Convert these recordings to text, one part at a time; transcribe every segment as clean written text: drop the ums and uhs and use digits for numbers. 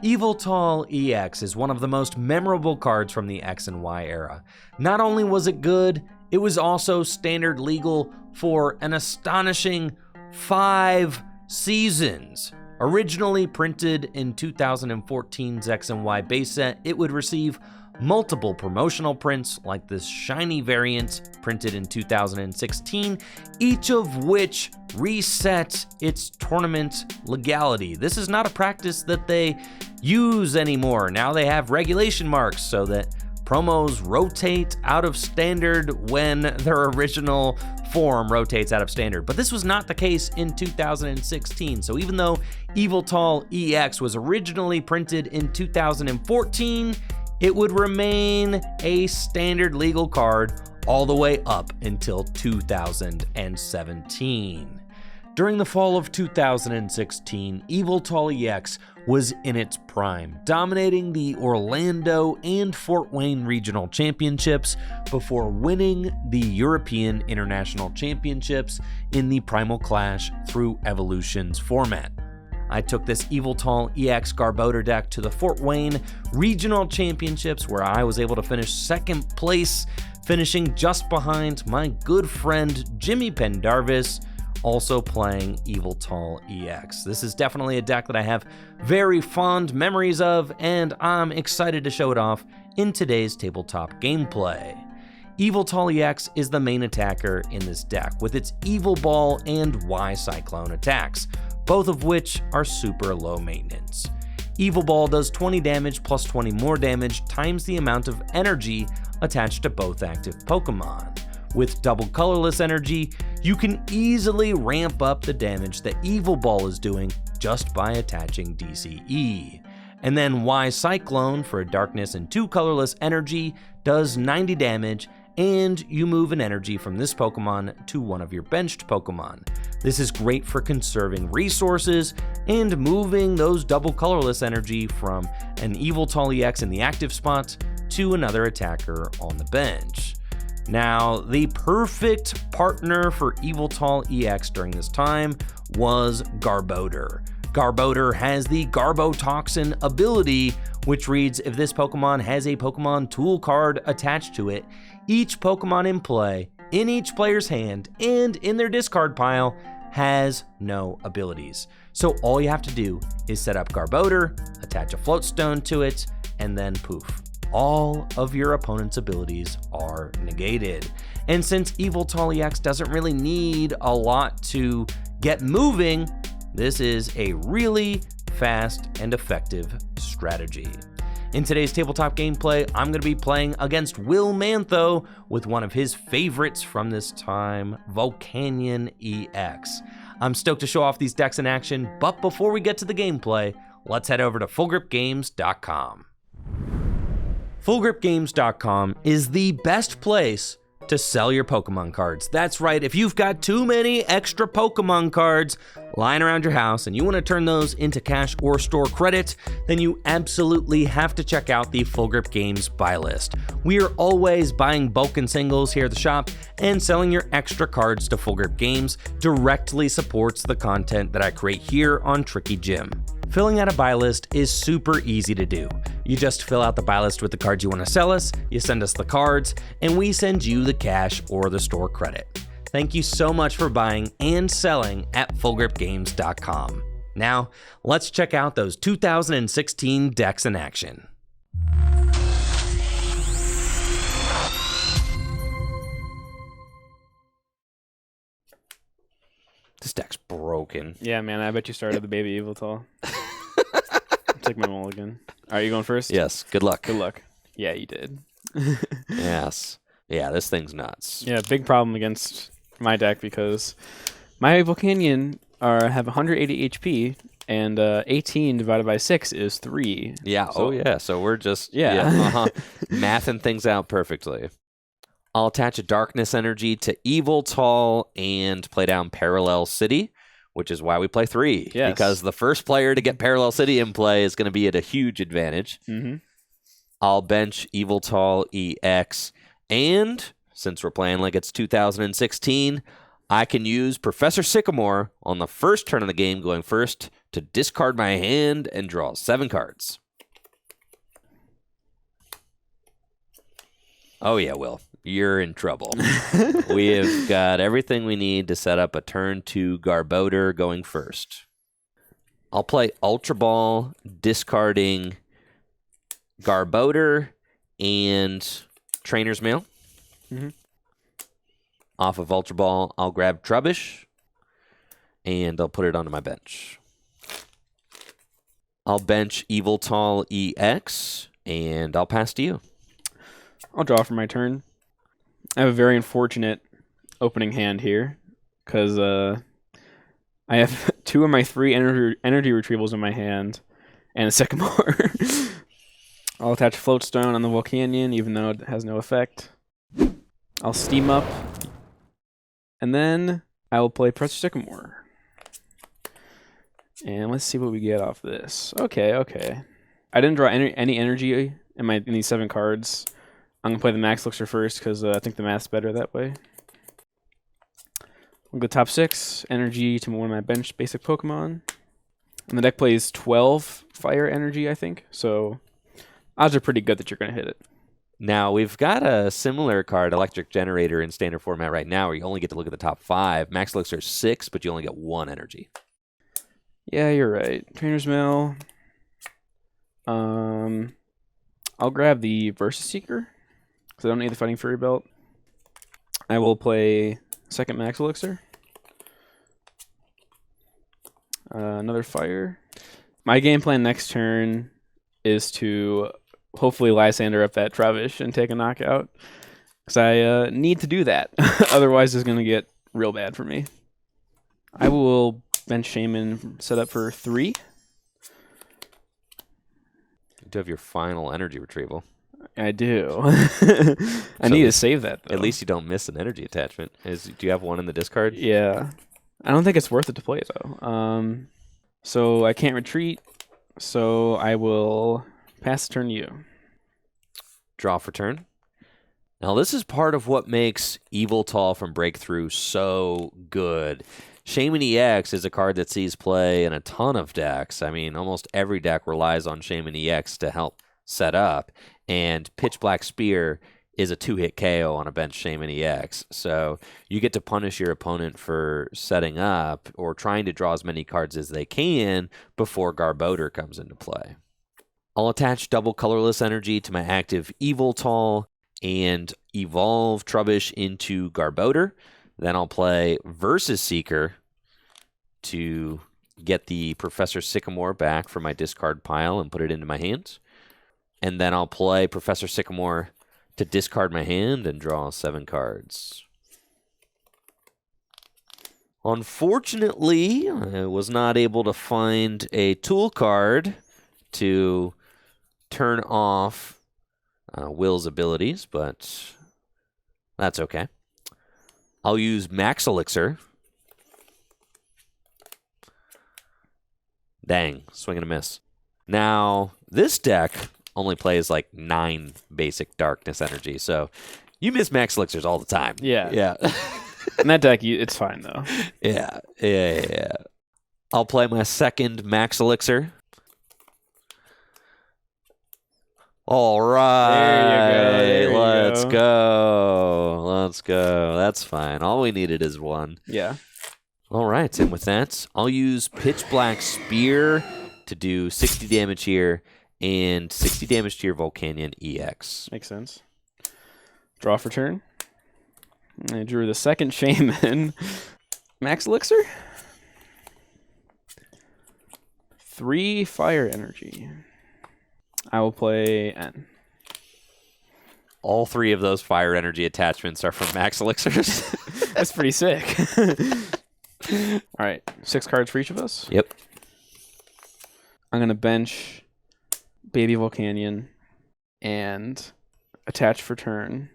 Yveltal EX is one of the most memorable cards from the X and Y era. Not only was it good, it was also standard legal for an astonishing 5 seasons. Originally printed in 2014's X and Y base set, it would receive multiple promotional prints like this shiny variant printed in 2016, each of which reset its tournament legality. This is not a practice that they use anymore. Now they have regulation marks so that promos rotate out of standard when their original form rotates out of standard. But this was not the case in 2016. So even though Yveltal EX was originally printed in 2014, it would remain a standard legal card all the way up until 2017. During the fall of 2016, Yveltal EX was in its prime, dominating the Orlando and Fort Wayne regional championships before winning the European International Championships in the Primal Clash through Evolutions format. I took this Yveltal EX Garbodor deck to the Fort Wayne Regional Championships, where I was able to finish second place, finishing just behind my good friend Jimmy Pendarvis, also playing Yveltal EX. This is definitely a deck that I have very fond memories of, and I'm excited to show it off in today's tabletop gameplay. Yveltal EX is the main attacker in this deck, with its Evil Ball and Y Cyclone attacks, both of which are super low maintenance. Evil Ball does 20 damage plus 20 more damage times the amount of energy attached to both active Pokemon. With double colorless energy, you can easily ramp up the damage that Evil Ball is doing just by attaching DCE. And then Y Cyclone for a darkness and 2 colorless energy does 90 damage, and you move an energy from this Pokemon to one of your benched Pokemon. This is great for conserving resources and moving those double colorless energy from an Yveltal EX in the active spot to another attacker on the bench. Now, the perfect partner for Yveltal EX during this time was Garbodor. Garbodor has the Garbotoxin ability, which reads, if this Pokemon has a Pokemon tool card attached to it, each Pokemon in play, in each player's hand, and in their discard pile has no abilities. So all you have to do is set up Garbodor, attach a Float Stone to it, and then poof. All of your opponent's abilities are negated. And since Yveltal EX doesn't really need a lot to get moving, this is a really fast and effective strategy. In today's tabletop gameplay, I'm going to be playing against Will Mantho with one of his favorites from this time, Volcanion EX. I'm stoked to show off these decks in action, but before we get to the gameplay, let's head over to FullGripGames.com. FullGripGames.com is the best place to sell your Pokemon cards. That's right, if you've got too many extra Pokemon cards lying around your house and you want to turn those into cash or store credit, then you absolutely have to check out the Full Grip Games buy list. We are always buying bulk and singles here at the shop, and selling your extra cards to Full Grip Games directly supports the content that I create here on Tricky Jim. Filling out a buy list is super easy to do. You just fill out the buy list with the cards you want to sell us, you send us the cards, and we send you the cash or the store credit. Thank you so much for buying and selling at FullGripGames.com. Now, let's check out those 2016 decks in action. This deck's broken. Yeah, man, I bet you started the baby Yveltal. Take my mulligan. All right, you going first? Yes, good luck. Good luck. Yeah, you did. Yes. Yeah, this thing's nuts. Yeah, big problem against my deck because my Volcanion have 180 HP, and 18 divided by 6 is 3. Yeah, So, so we're just Yeah. mathing things out perfectly. I'll attach a Darkness Energy to Yveltal and play down Parallel City, which is why we play 3. Yes. Because the first player to get Parallel City in play is going to be at a huge advantage. Mm-hmm. I'll bench Yveltal EX, and since we're playing like it's 2016, I can use Professor Sycamore on the first turn of the game, going first, to discard my hand and draw 7 cards. Oh yeah, Will. You're in trouble. We have got everything we need to set up a turn 2 Garbodor going first. I'll play Ultra Ball, discarding Garbodor and Trainer's Mail. Mm-hmm. Off of Ultra Ball, I'll grab Trubbish, and I'll put it onto my bench. I'll bench Yveltal EX, and I'll pass to you. I'll draw for my turn. I have a very unfortunate opening hand here because I have 2 of my 3 energy retrievals in my hand and a Sycamore. I'll attach Floatstone on the Volcanion, even though it has no effect. I'll Steam Up, and then I will play Professor Sycamore. And let's see what we get off this. Okay. I didn't draw any energy in these 7 cards. I'm going to play the Max Elixir first because I think the math's better that way. We'll go top 6, energy to one of my bench basic Pokemon. And the deck plays 12 fire energy, I think. So odds are pretty good that you're going to hit it. Now, we've got a similar card, Electric Generator, in standard format right now, where you only get to look at the top 5. Max Elixir is 6, but you only get 1 energy. Yeah, you're right. Trainer's Mail. I'll grab the Versus Seeker, because I don't need the Fighting Fury Belt. I will play second Max Elixir. Another Fire. My game plan next turn is to hopefully Lysander up that Trubbish and take a knockout, because I need to do that. Otherwise, it's going to get real bad for me. I will bench Shaman, set up for 3. You do have your final energy retrieval. I do. I need to save that, though. At least you don't miss an energy attachment. Do you have one in the discard? Yeah. I don't think it's worth it to play, though. So I can't retreat, so I will pass the turn to you. Draw for turn. Now, this is part of what makes Yveltal from Breakthrough so good. Shaman EX is a card that sees play in a ton of decks. I mean, almost every deck relies on Shaman EX to help set up. And Pitch Black Spear is a 2-hit KO on a bench Shaman EX. So you get to punish your opponent for setting up or trying to draw as many cards as they can before Garbodor comes into play. I'll attach double colorless energy to my active Yveltal and evolve Trubbish into Garbodor. Then I'll play Versus Seeker to get the Professor Sycamore back from my discard pile and put it into my hands. And then I'll play Professor Sycamore to discard my hand and draw 7 cards. Unfortunately, I was not able to find a tool card to turn off Will's abilities, but that's okay. I'll use Max Elixir. Dang, swing and a miss. Now, this deck only plays like 9 basic darkness energy, so you miss Max Elixirs all the time. Yeah. In that deck, it's fine, though. Yeah. I'll play my second Max Elixir. All right. There you go. Let's go. That's fine. All we needed is 1. Yeah. All right. And with that, I'll use Pitch Black Spear to do 60 damage here and 60 damage to your Volcanion EX. Makes sense. Draw for turn. I drew the second Shaman. Max Elixir. 3 fire energy. I will play N. All 3 of those fire energy attachments are from Max Elixirs. That's pretty sick. All right, 6 cards for each of us. Yep. I'm going to bench Baby Volcanion and attach for turn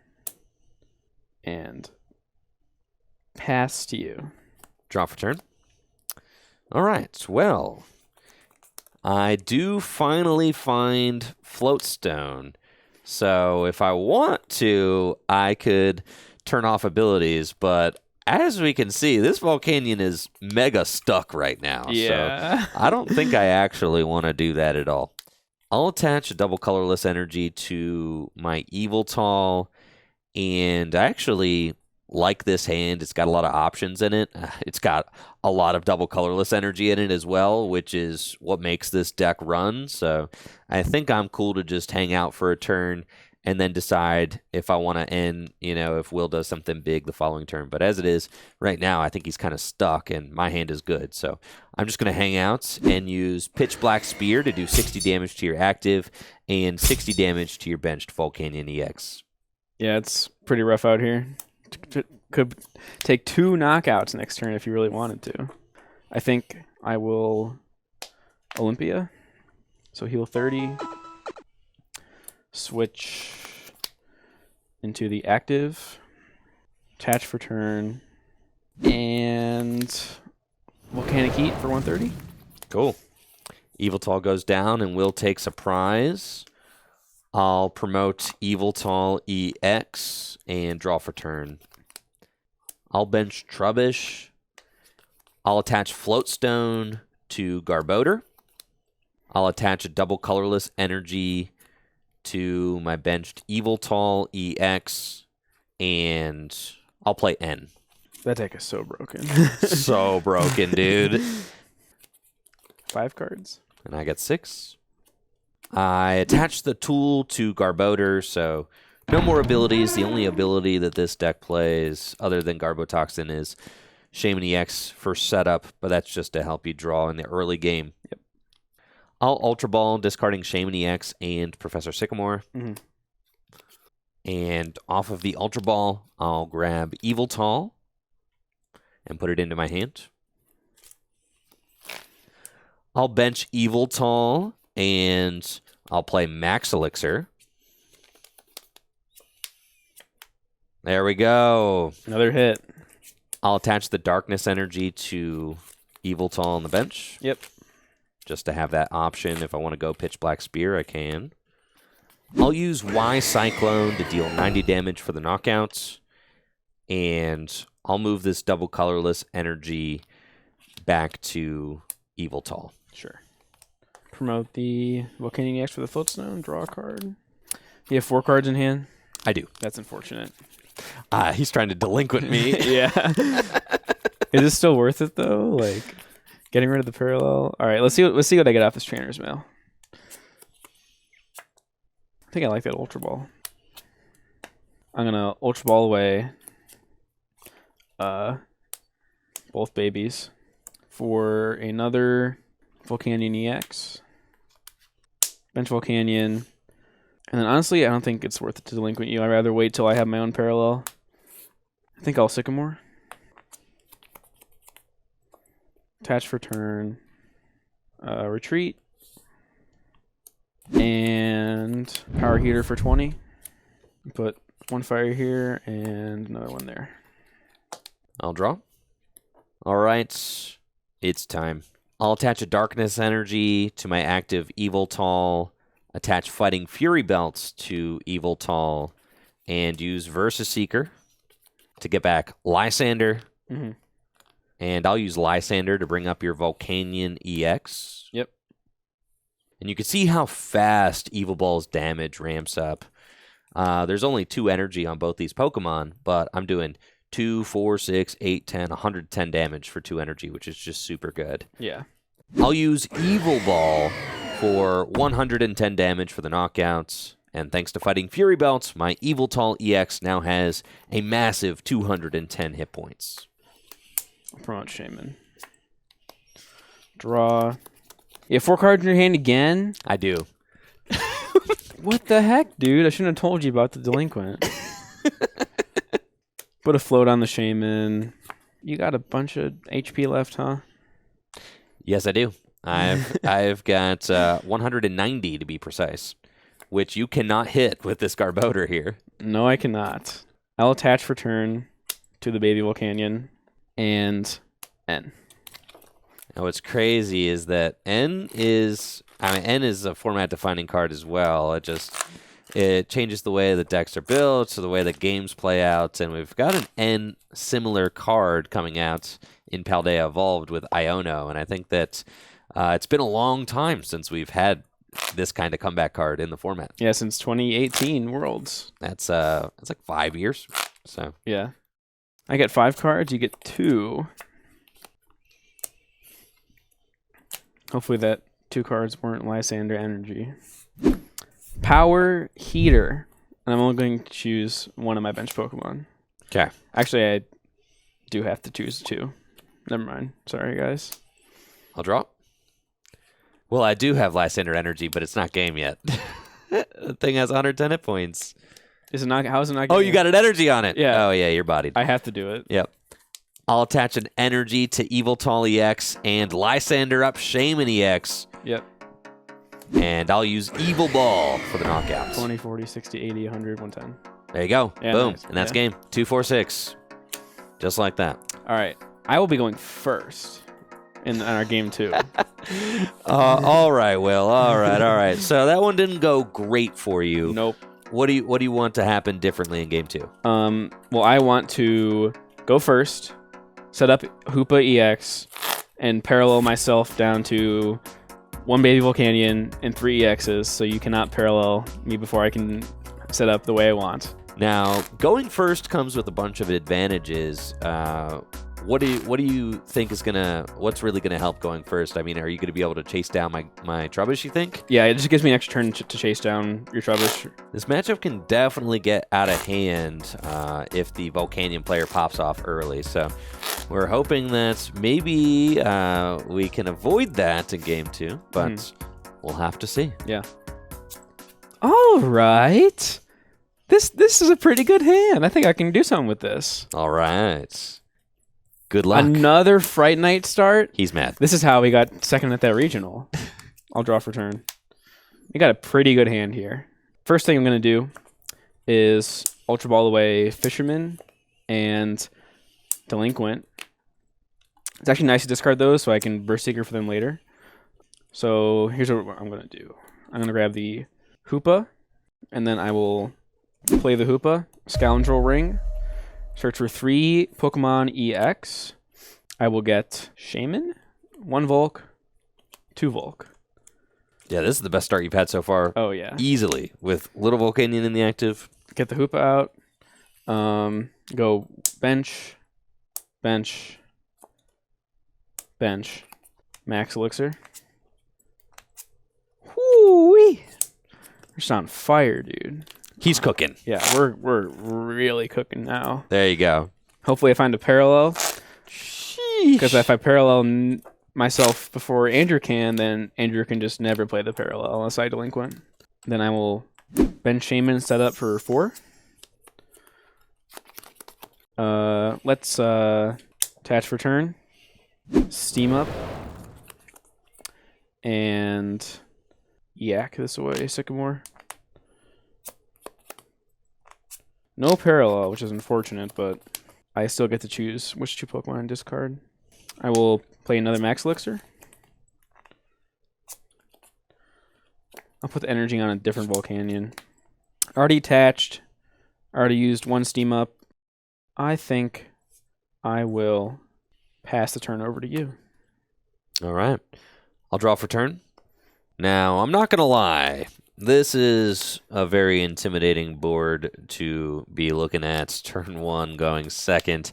and pass to you. Draw for turn. All right, well, I do finally find Floatstone. So if I want to, I could turn off abilities, but as we can see, this Volcanion is mega stuck right now. Yeah. So I don't think I actually want to do that at all. I'll attach a double colorless energy to my Yveltal, and I actually like this hand. It's got a lot of options in it. It's got a lot of double colorless energy in it as well, which is what makes this deck run. So I think I'm cool to just hang out for a turn and then decide if I want to end, if Will does something big the following turn. But as it is, right now, I think he's kind of stuck, and my hand is good. So I'm just going to hang out and use Pitch Black Spear to do 60 damage to your active and 60 damage to your benched Volcanion EX. Yeah, it's pretty rough out here. Could take 2 knockouts next turn if you really wanted to. I think I will Olympia. So heal 30. Switch into the active. Attach for turn. And Volcanic Heat for 130. Cool. Yveltal goes down and Will takes a prize. I'll promote Yveltal EX and draw for turn. I'll bench Trubbish. I'll attach Floatstone to Garbodor. I'll attach a double colorless energy to my benched Yveltal EX, and I'll play N. That deck is so broken. So broken, dude. 5 cards. And I get 6. I attach the tool to Garbodor, so no more abilities. The only ability that this deck plays, other than Garbotoxin, is Shaman EX for setup, but that's just to help you draw in the early game. Yep. I'll Ultra Ball, discarding Shaman EX and Professor Sycamore. Mm-hmm. And off of the Ultra Ball, I'll grab Yveltal and put it into my hand. I'll bench Yveltal and I'll play Max Elixir. There we go. Another hit. I'll attach the Darkness Energy to Yveltal on the bench. Yep. Just to have that option. If I want to go Pitch Black Spear, I can. I'll use Y Cyclone to deal 90 damage for the knockouts. And I'll move this double colorless energy back to Yveltal. Sure. Promote the Volcanion EX for the Floatstone. Draw a card. You have 4 cards in hand? I do. That's unfortunate. He's trying to delinquent me. Yeah. Is this still worth it, though? Like, getting rid of the parallel? All right, let's see what I get off this trainer's mail. I think I like that Ultra Ball. I'm going to Ultra Ball away both babies for another Volcanion EX. Bench Volcanion. And then honestly, I don't think it's worth it to delinquent you. I'd rather wait till I have my own parallel. I think I'll Sycamore. Attach for turn. Retreat. And Power Heater for 20. Put 1 fire here and another one there. I'll draw. All right. It's time. I'll attach a Darkness Energy to my active Yveltal. Attach Fighting Fury Belts to Yveltal. And use Versus Seeker to get back Lysander. Mm-hmm. And I'll use Lysander to bring up your Volcanion EX. Yep. And you can see how fast Evil Ball's damage ramps up. There's only 2 energy on both these Pokemon, but I'm doing 2, 4, 6, 8, 10, 110 damage for 2 energy, which is just super good. Yeah. I'll use Evil Ball for 110 damage for the knockouts. And thanks to Fighting Fury Belts, my Yveltal EX now has a massive 210 hit points. Promote Shaman. Draw. You have 4 cards in your hand again? I do. What the heck, dude? I shouldn't have told you about the delinquent. Put a float on the Shaman. You got a bunch of HP left, huh? Yes, I do. I've got 190 to be precise, which you cannot hit with this Garbodor here. No, I cannot. I'll attach for turn to the baby Volcanion and N. Now, what's crazy is that N is a format-defining card as well. It just It changes the way the decks are built, so the way the games play out, and we've got an N similar card coming out in Paldea Evolved with Iono, and I think that it's been a long time since we've had this kind of comeback card in the format. Yeah, since 2018 Worlds. That's like 5 years. So yeah, I get 5 cards. You get 2. Hopefully that 2 cards weren't Lysander Energy. Power Heater. And I'm only going to choose one of my bench Pokemon. okay. Actually, I do have to choose 2. Never mind. Sorry, guys. I'll draw. Well, I do have Lysander Energy, but it's not game yet. The thing has 110 hit points. Is it not? How is it not? Oh, you got an energy on it. Yeah. Oh, yeah, you're bodied. I have to do it. Yep. I'll attach an energy to Yveltal EX and Lysander up Shaman EX. Yep. And I'll use Evil Ball for the knockouts. 20, 40, 60, 80, 100, 110. There you go. Yeah, Boom. nice. And that's Yeah. game. 2, 4, 6. Just like that. All right. I will be going first in our game 2. All right, Will. All right. So that one didn't go great for you. Nope. What do you want to happen differently in game 2? Well, I want to go first, set up Hoopa EX, and parallel myself down to 1 baby Volcanion and 3 EXs, so you cannot parallel me before I can set up the way I want. Now, going first comes with a bunch of advantages. What do you think is what's really gonna help going first? I mean, are you gonna be able to chase down my Trubbish, you think? Yeah, it just gives me an extra turn to chase down your Trubbish. This matchup can definitely get out of hand if the Volcanion player pops off early. So we're hoping that maybe we can avoid that in game 2, but we'll have to see. Yeah. All right. This is a pretty good hand. I think I can do something with this. All right. Good luck. Another Fright Night start. He's mad. This is how we got second at that regional. I'll draw for turn. You got a pretty good hand here. First thing I'm going to do is Ultra Ball away Fisherman and Delinquent. It's actually nice to discard those so I can Burst Seeker for them later. So here's what I'm going to do. I'm going to grab the Hoopa, and then I will play the Hoopa, Scoundrel Ring, search for 3 Pokemon EX. I will get Shaman, 1 Volk, 2 Volk. Yeah, this is the best start you've had so far. Oh, yeah. Easily, with Little Volcanion in the active. Get the Hoopa out. Go bench, bench, bench. Max Elixir. Whoo-wee! You're just on fire, dude. He's cooking. Yeah, we're really cooking now. There you go. Hopefully I find a parallel. Because if I parallel myself before Andrew can, then Andrew can just never play the parallel unless I Delinquent. Then I will bench Shaman set up for 4. Let's attach for turn. Steam up. And yak this away, Sycamore. No parallel, which is unfortunate, but I still get to choose which 2 Pokemon to discard. I will play another Max Elixir. I'll put the energy on a different Volcanion. Already attached. Already used 1 Steam Up. I think I will pass the turn over to you. All right. I'll draw for turn. Now, I'm not going to lie. This is a very intimidating board to be looking at. Turn 1 going second,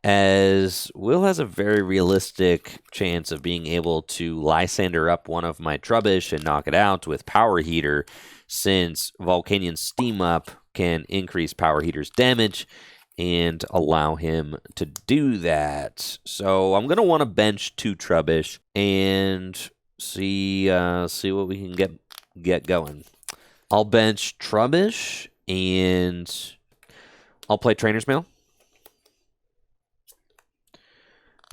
as Will has a very realistic chance of being able to Lysander up one of my Trubbish and knock it out with Power Heater, since Volcanion Steam Up can increase Power Heater's damage and allow him to do that. So I'm going to want to bench 2 Trubbish and see what we can get going. I'll bench Trubbish and I'll play Trainer's Mail.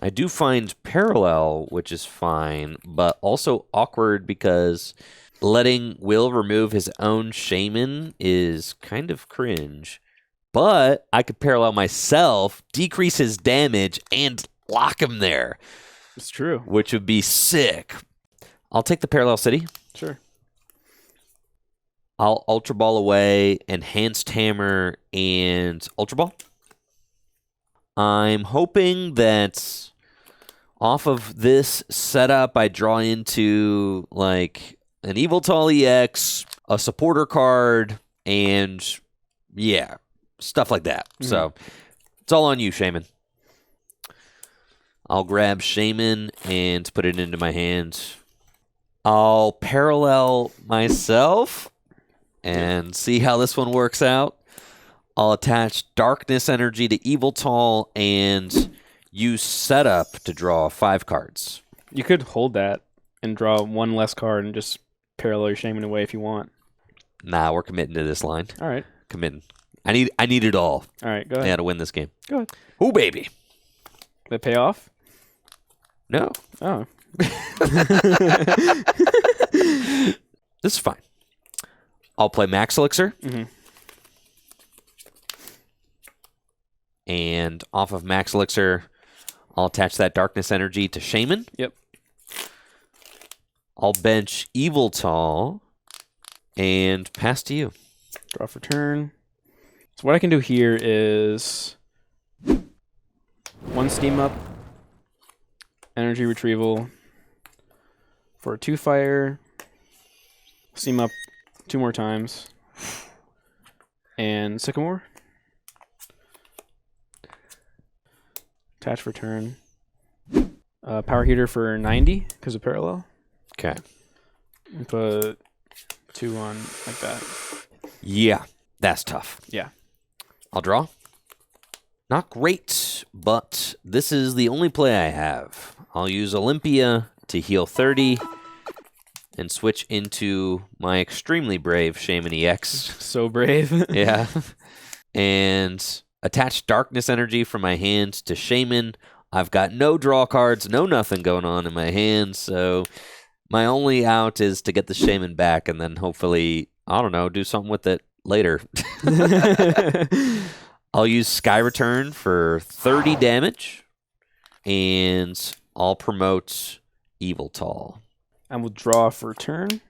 I do find Parallel, which is fine, but also awkward because letting Will remove his own Shaman is kind of cringe. But I could Parallel myself, decrease his damage, and lock him there. It's true. Which would be sick. I'll take the Parallel City. Sure. I'll Ultra Ball away, Enhanced Hammer, and Ultra Ball. I'm hoping that off of this setup, I draw into like an Yveltal EX, a supporter card, and yeah, stuff like that. So it's all on you, Shaman. I'll grab Shaman and put it into my hand. I'll parallel myself and see how this one works out. I'll attach Darkness Energy to Yveltal and use Setup to draw 5 cards. You could hold that and draw one less card and just parallel your Shaman away if you want. Nah, we're committing to this line. All right. Committing. I need it all. All right, go ahead. Yeah, to win this game. Go ahead. Ooh, baby. Did it pay off? No. Oh. This is fine. I'll play Max Elixir. And off of Max Elixir, I'll attach that Darkness Energy to Shaman. Yep. I'll bench Yveltal and pass to you. Draw for turn. So what I can do here is 1 Steam Up, Energy Retrieval for a 2-fire, Steam Up 2 more times, and Sycamore. Attach for turn. Power Heater for 90 because of parallel. Okay. And put 2 on like that. Yeah, that's tough. Yeah. I'll draw. Not great, but this is the only play I have. I'll use Olympia to heal 30 and switch into my extremely brave Shaman EX. So brave. Yeah. And attach Darkness Energy from my hand to Shaman. I've got no draw cards, no nothing going on in my hand, so my only out is to get the Shaman back and then hopefully, I don't know, do something with it later. I'll use Sky Return for 30 damage, and I'll promote Yveltal. I will draw for turn.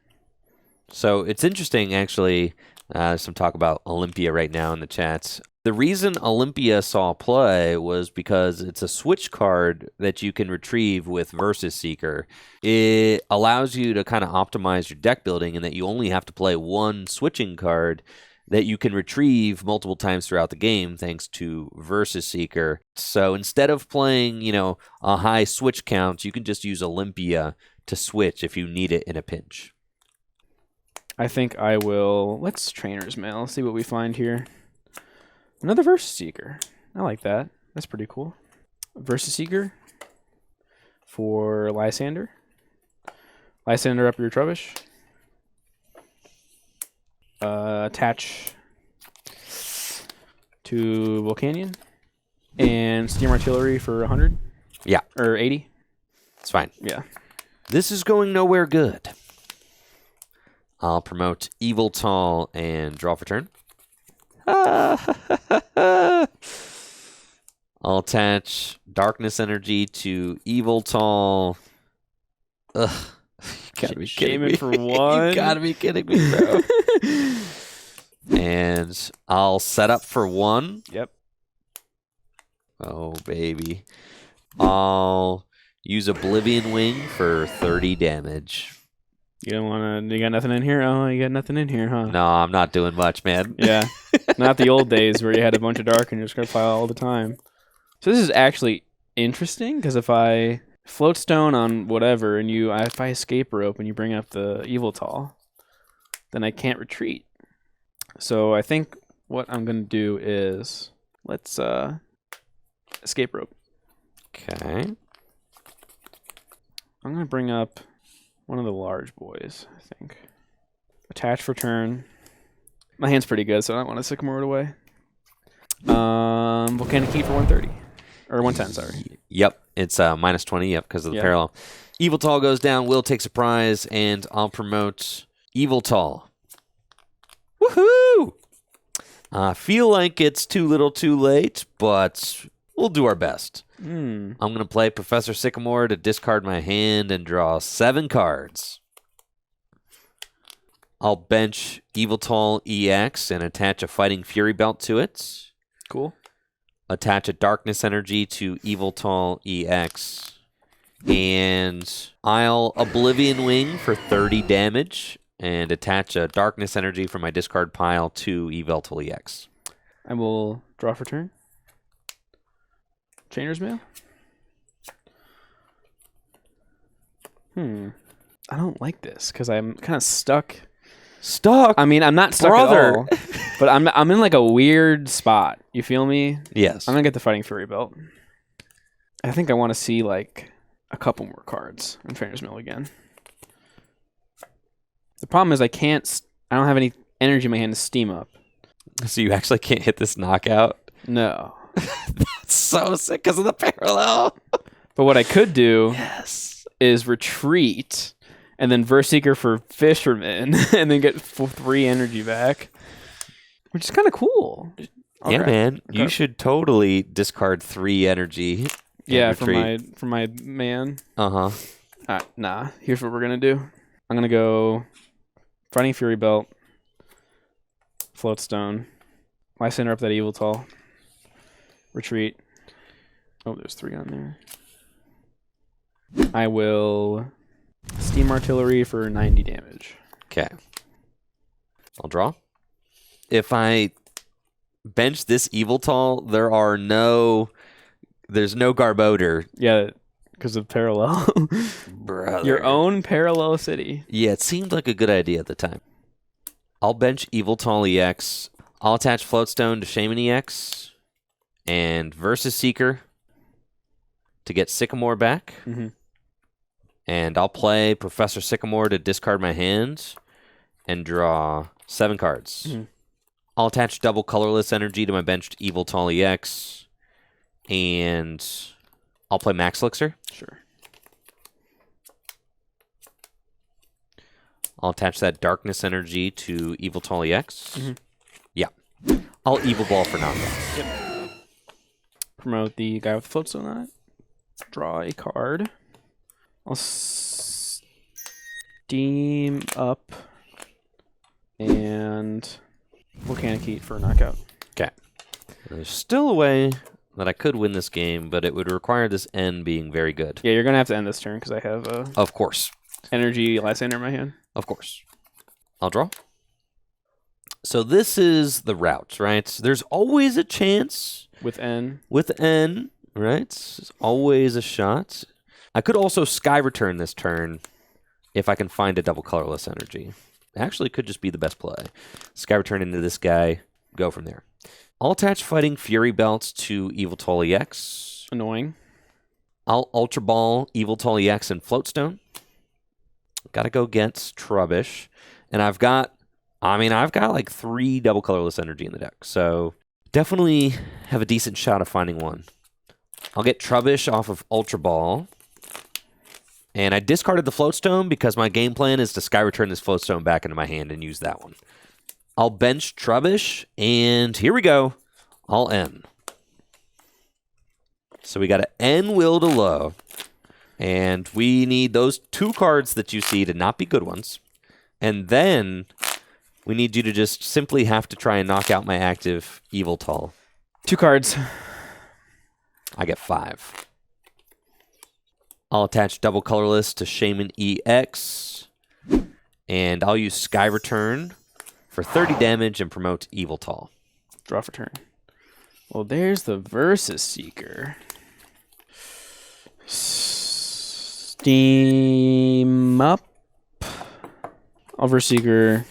So it's interesting, actually. Some talk about Olympia right now in the chats. The reason Olympia saw play was because it's a switch card that you can retrieve with Versus Seeker. It allows you to kind of optimize your deck building in that you only have to play one switching card that you can retrieve multiple times throughout the game thanks to Versus Seeker. So instead of playing, a high switch count, you can just use Olympia to switch if you need it in a pinch. I think I will... Let's Trainer's Mail. See what we find here. Another Versus Seeker. I like that. That's pretty cool. Versus Seeker for Lysander. Lysander up your Trubbish. Attach to Volcanion. And Steam Artillery for 100. Yeah. Or 80. It's fine. Yeah. This is going nowhere good. I'll promote Yveltal and draw for turn. I'll attach Darkness Energy to Yveltal. Ugh. You gotta be kidding me. For one. You gotta be kidding me, bro. And I'll set up for 1. Yep. Oh, baby. I'll use Oblivion Wing for 30 damage. You don't want to... You got nothing in here? Oh, you got nothing in here, huh? No, I'm not doing much, man. Yeah. Not the old days where you had a bunch of dark and you're just going to pile all the time. So this is actually interesting, because if I float stone on whatever, and if I escape rope and you bring up the Yveltal, then I can't retreat. So I think what I'm going to do is... Let's escape rope. Okay. I'm going to bring up one of the large boys, I think. Attach for turn. My hand's pretty good, so I don't want to Sycamore it away. Volcanic Key for 130. Or 110, sorry. Yep, it's minus 20, yep, because of the parallel. Yveltal goes down, Will takes a prize, and I'll promote Yveltal. Woohoo! I feel like it's too little too late, but we'll do our best. I'm going to play Professor Sycamore to discard my hand and draw 7 cards. I'll bench Yveltal EX and attach a Fighting Fury Belt to it. Cool. Attach a Darkness Energy to Yveltal EX. And I'll Oblivion Wing for 30 damage and attach a Darkness Energy from my discard pile to Yveltal EX. I will draw for turn. Chainer's Mail. I don't like this because I'm kind of stuck. Stuck? I mean, I'm not stuck at all, but I'm in like a weird spot. You feel me? Yes. I'm gonna get the Fighting Fury Belt. I think I want to see like a couple more cards in Trainer's Mill again. The problem is I don't have any energy in my hand to steam up. So you actually can't hit this knockout? No. That's so sick because of the parallel. But what I could do is retreat and then Verseeker for Fisherman and then get 3 energy back, which is kind of cool. Yeah, man. You should totally discard 3 energy. Yeah, for my man. Nah. Here's what we're gonna do. I'm gonna go Fighting Fury Belt, Floatstone, Lysander up that Yveltal, retreat. Oh, there's 3 on there. I will Steam Artillery for 90 damage. Okay. I'll draw. If I bench this Yveltal, there's no Garbodor. Yeah, because of parallel. Brother. Your own parallel city. Yeah, it seemed like a good idea at the time. I'll bench Yveltal EX. I'll attach Floatstone to Shaman EX and Versus Seeker to get Sycamore back. Mm-hmm. And I'll play Professor Sycamore to discard my hand and draw 7 cards. Mm-hmm. I'll attach double colorless energy to my benched Yveltal EX. And I'll play Max Elixir. Sure. I'll attach that Darkness Energy to Yveltal EX. Mm-hmm. Yeah. I'll Evil Ball for knockout. Yep. Promote the guy with the Floatstone on it. Draw a card. I'll steam up and Volcanic Heat for a knockout. Okay. There's still a way that I could win this game, but it would require this N being very good. Yeah, you're going to have to end this turn because I have Of course. energy Lysander in my hand. Of course. I'll draw. So this is the route, right? There's always a chance. With N. With N, right? There's always a shot. I could also Sky Return this turn if I can find a double colorless energy. Actually, could just be the best play. Sky Return into this guy, go from there. I'll attach Fighting Fury Belts to Yveltal EX. Annoying. I'll Ultra Ball Yveltal EX and Floatstone. Gotta go get Trubbish. And I've got like 3 double colorless energy in the deck, so definitely have a decent shot of finding one. I'll get Trubbish off of Ultra Ball. And I discarded the Floatstone because my game plan is to Sky Return this Floatstone back into my hand and use that one. I'll bench Trubbish, and here we go. I'll N. So we got an N Will to Low. And we need those 2 cards that you see to not be good ones. And then we need you to just simply have to try and knock out my active Yveltal. 2 cards. I get 5. I'll attach double colorless to Shaman EX. And I'll use Sky Return for 30 damage and promote Yveltal. Draw for turn. Well, there's the Versus Seeker. Steam up. I'll Versus Seeker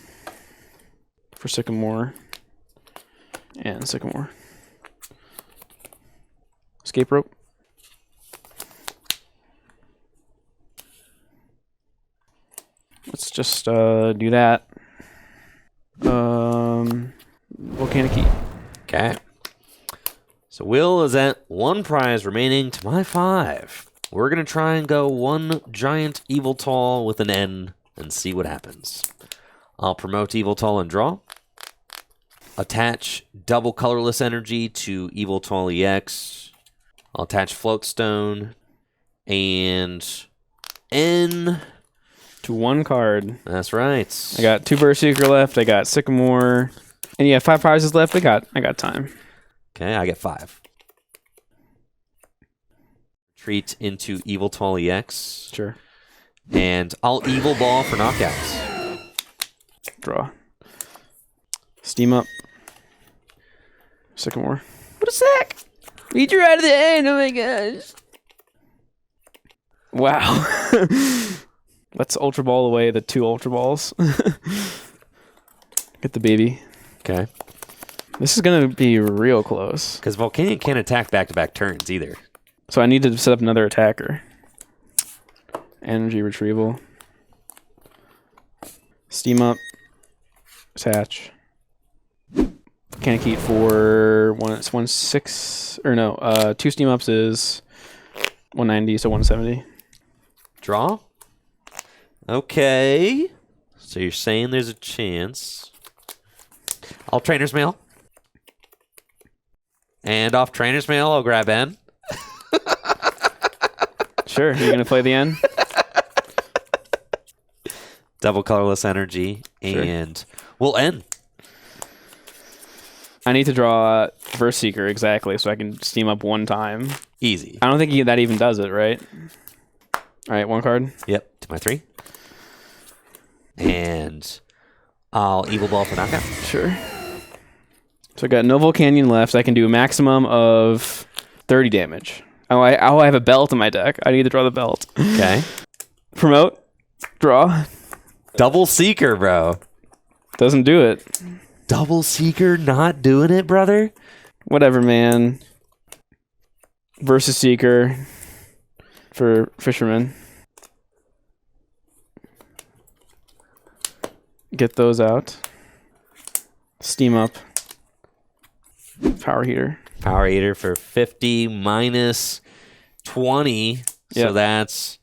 for Sycamore. And Sycamore. Escape Rope. Let's just do that. Volcanic Heat. Okay. So Will is at 1 prize remaining to my 5. We're going to try and go 1 giant Yveltal with an N and see what happens. I'll promote Yveltal and draw. Attach double colorless energy to Yveltal EX. I'll attach Floatstone and N to 1 card. That's right. I got 2 Burst Seeker left. I got Sycamore. And yeah, 5 prizes left. I got time. Okay, I get 5. Retreat into Yveltal EX. Sure. And I'll Evil Ball for knockouts. Draw. Steam up. Sycamore. What a sack! We drew out of the end. Oh my gosh. Wow. Let's Ultra Ball away the 2 Ultra Balls. Get the baby. Okay. This is going to be real close. Because Volcanion can't attack back-to-back turns either. So I need to set up another attacker. Energy retrieval. Steam up. Attach. Volcanic Heat for 1/6. Or no, 2 steam ups is 190, so 170. Draw? Okay. So you're saying there's a chance. I'll Trainer's Mail. And off Trainer's Mail, I'll grab N. Sure, you're going to play the N? Double colorless energy. Sure. And we'll N. I need to draw Verse Seeker, exactly, so I can steam up 1 time. Easy. I don't think that even does it, right? All right, 1 card. Yep, to my 3. And I'll Evil Ball for knockout. Sure. So I got no Volcanion left. I can do a maximum of 30 damage. Oh, I have a belt in my deck. I need to draw the belt. Okay. Promote. Draw. Double Seeker, bro. Doesn't do it. Double Seeker not doing it, brother? Whatever, man. Versus Seeker for Fisherman. Get those out. Steam up. Power Heater. Power Eater for 50 minus 20. So Yep. that's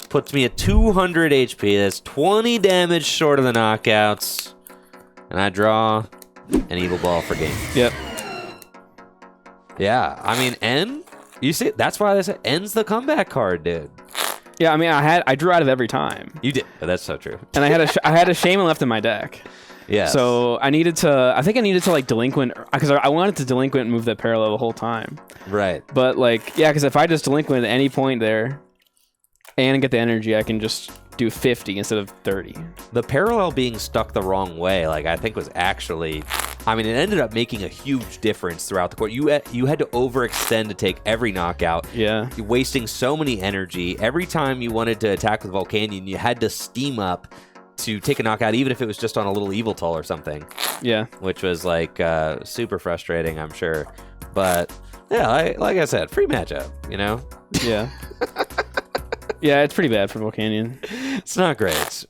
puts me at 200 HP. That's 20 damage short of the knockouts. And I draw an Evil Ball for game. Yep. Yeah, I mean, N, you see, that's why they said N's the comeback card, dude. Yeah, I mean, I drew out of every time, You did. That's so true. and I had a Shaman left in my deck. Yeah. So I think I needed to like delinquent, because I wanted to delinquent and move that parallel the whole time. Right. But like, yeah, because if I just delinquent at any point there and get the energy, I can just do 50 instead of 30. The parallel being stuck the wrong way, like, I think was actually, I mean, it ended up making a huge difference throughout the court. You had to overextend to take every knockout. Yeah. You're wasting so many energy. Every time you wanted to attack with Volcanion, you had to steam up to take a knockout, even if it was just on a little Yveltal or something. Yeah. Which was like super frustrating, I'm sure. But yeah, like I said, free matchup, you know? Yeah. Yeah, it's pretty bad for Volcanion. It's not great.